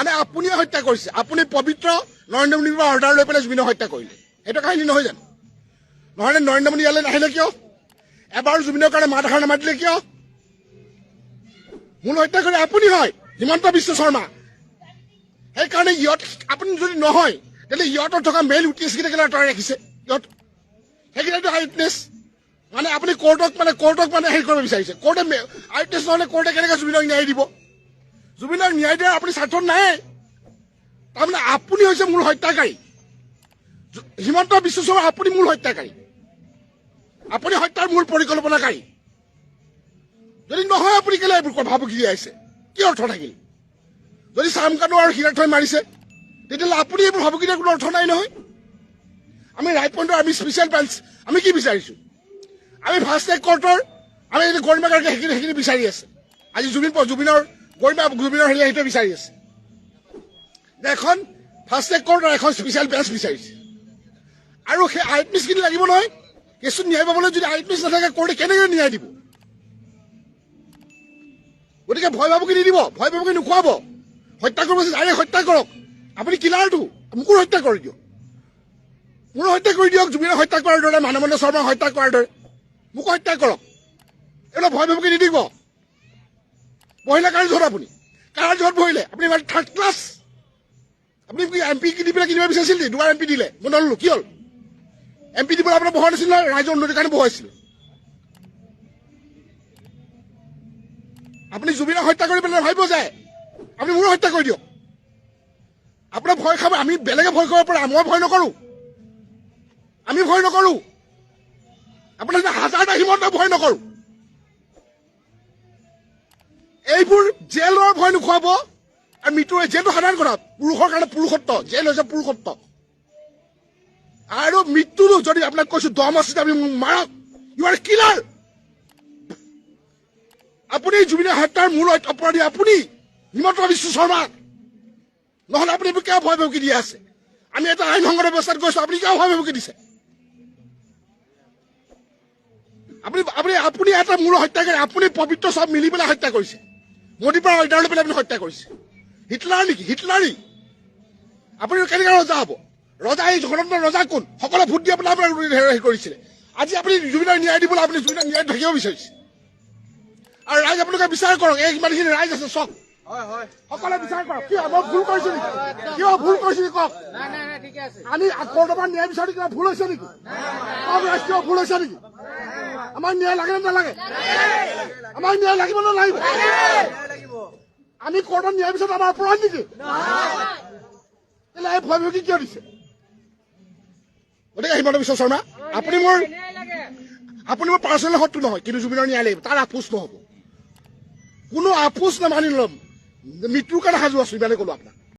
মানে আপুনিয়ে হত্যা কৰিছে, আপুনি পবিত্ৰ নৰেন্দ্ৰ মোদীৰ পৰা অৰ্ডাৰ লৈ পেলাই জুবিনক হত্যা কৰিলে। সেইটো কাহিনী নহয় জানো? নহলে নৰেন্দ্ৰ মোদী ইয়ালৈ নাহিলে কিয়? এবাৰ জুবিনৰ কাৰণে মাত এষাৰ নামাতিলে কিয়? মূল হত্যা কৰি আপুনি হয়, হিমন্ত বিশ্ব শৰ্মা। সেইকাৰণে ইহঁত আপুনি যদি নহয় তেতিয়াহ'লে ইহঁতৰ থকা মেইল উইটনেছকেইটা কেলৈ আঁতৰাই ৰাখিছে? ইহঁত সেইকেইটাতো আই উইটনেছ। মানে আপুনি কোৰ্টক মানে হেৰি কৰিব বিচাৰিছে। কোৰ্টে আই উইটনেছ নহ'লে কোৰ্টে কেনেকৈ জুবিনক ন্যায় দিব? জুবিনক ন্যায় দিয়াৰ আপুনি স্বাৰ্থত নাই। তাৰমানে আপুনি হৈছে মূল হত্যাকাৰী। হিমন্ত বিশ্ব শৰ্মা আপুনি মূল হত্যাকাৰী, আপুনি হত্যাৰ মূল পৰিকল্পনাকাৰী। যদি নহয় আপুনি কেলে এইবোৰ ভাবুকি দিয়াইছে? কি অৰ্থ থাকিল? যদি চামকানু আৰু হীৰাথই মাৰিছে তেতিয়াহ'লে আপুনি এইবোৰ ভাবুকি দিয়াৰ কোনো অৰ্থ নাই নহয়। আমি ৰাইট পইণ্টৰ আমি স্পেচিয়েল ব্ৰাঞ্চ আমি কি বিচাৰিছোঁ? আমি ফাৰ্ষ্ট ট্ৰেক কোৰ্টৰ আমি গৰিমা গাৰ্গে সেইখিনি বিচাৰি আছে। আজি জুবিনৰ গৰিমা জুবিনৰ সেইটোৱে বিচাৰি আছে। এখন ফাৰ্ষ্ট ট্ৰেক কোৰ্ট আৰু এখন স্পেচিয়েল ব্ৰাঞ্চ বিচাৰিছে। আৰু সেই আই উইটনেছখিনি লাগিব নহয়। কেছটোত ন্যায় পাবলৈ যদি আই উইটনেছ নাথাকে কোৰ্টে কেনেকৈ ন্যায় দিব? গতিকে ভয় ভাবুকি নিদিব, ভয় ভাবুকি নোখোৱাব। হত্যা কৰিব ডাইৰেক্ট হত্যা কৰক। আপুনি কিলাৰটো মোকো হত্যা কৰি দিয়ক, মোৰো হত্যা কৰি দিয়ক। জুবিনক হত্যা কৰাৰ দৰে, মানৱেন্দ্ৰ শৰ্মাক হত্যা কৰাৰ দৰে মোকো হত্যা কৰক। এইবিলাক ভয় ভাবুকি নিদিব। বহিলে কাৰ জোৰত আপুনি? কাৰ জোৰত বহিলে? আপুনি থাৰ্ড ক্লাছ। আপুনি এম পি দি পেলাই কিনিব বিচাৰিছিল নেকি? 2বাৰ MP দিলে, মই নললো। কি হ'ল? MP দিবলৈ আপোনাৰ বহোৱা নাছিল নহয়, ৰাইজৰ উন্নতিৰ কাৰণে বহাইছিল। আপুনি জুবিনক হত্যা কৰি পেলাই ভাবিব যায় আপুনি মোৰো হত্যা কৰি দিয়ক। আপোনাৰ ভয় খাব, আমি বেলেগে ভয় কৰিব পাৰে, মই ভয় নকৰো। আমি ভয় নকৰো। আপোনাৰ হাজাৰটা হিমন্ত ভয় নকৰো। এইবোৰ জেলৰ ভয় নোখোৱাব। আৰু মৃত্যুৰ জেলটো সাধাৰণ কথা, পুৰুষৰ কাৰণে পুৰুষত্ব, জেল হৈছে পুৰুষত্ব। আৰু মৃত্যুৰো যদি আপোনাক কৈছো দম আছে আপুনি মাৰক। You are killer. আপুনি জুবিনৰ হত্যাৰ মূল অপৰাধী আপুনি, হিমন্ত বিশ্ব শৰ্মা। নহলে আপুনি এইবোৰ কিয় ভয় ভাবুকি দি আছে? আমি এটা আইন সংগত ব্যৱস্থাত গৈছো, আপুনি কিয় ভয় ভাবুকি দিছে? আপুনি এটা মূল হত্যাকাৰী। আপুনি পবিত্ৰ চব মিলি পেলাই হত্যা কৰিছে। মোদীৰ পৰা অৰ্ডাৰ লৈ পেলাই আপুনি হত্যা কৰিছে। হিটলাৰ নেকি? হিটলাৰী। আপুনি কেনেকৈ ৰজা হ'ব? ৰজা এই গণতন্ত্ৰৰ ৰজা কোন? সকলোৱে ভোট দি পেলাই আপোনাক হেৰি কৰিছিলে। আজি আপুনি জুবিনক ন্যায় দিবলৈ আপুনি জুবিনক ন্যায় থাকিব বিচাৰিছে। আৰু ৰাইজ আপোনালোকে বিচাৰ কৰক, এই ইমানখিনি ৰাইজ আছে চক, সকলোৱে বিচাৰ কৰক। কিয় মই ভুল কৰিছো নেকি? কিয় ভুল কৰিছো নেকি কওক? আমি কোৰ্টৰ পৰা ন্যায় বিচাৰি কিবা ভুল হৈছে নেকি? কওক ৰাষ্ট্ৰীয় ভুল হৈছে নেকি? আমাক ন্যায় লাগে নে নালাগে? আমাক ন্যায় লাগিব নে নালাগিব? আমি কোৰ্টত ন্যায় বিচাৰি আমাৰ অপৰাধ নেকি? এই ভয় ভাবুকি কিয় দিছে? গতিকে হিমন্ত বিশ্ব শৰ্মা, আপুনি মোৰ পাৰ্চনেল শত্ৰু নহয়, কিন্তু জুবিনৰ ন্যায় লাগিব। তাৰ আপোচ নহ'ব, কোনো আপোচ নামানি ল'ম। মৃত্যুৰ কাৰণে সাজু আছো, ইমানে ক'লো আপোনাক।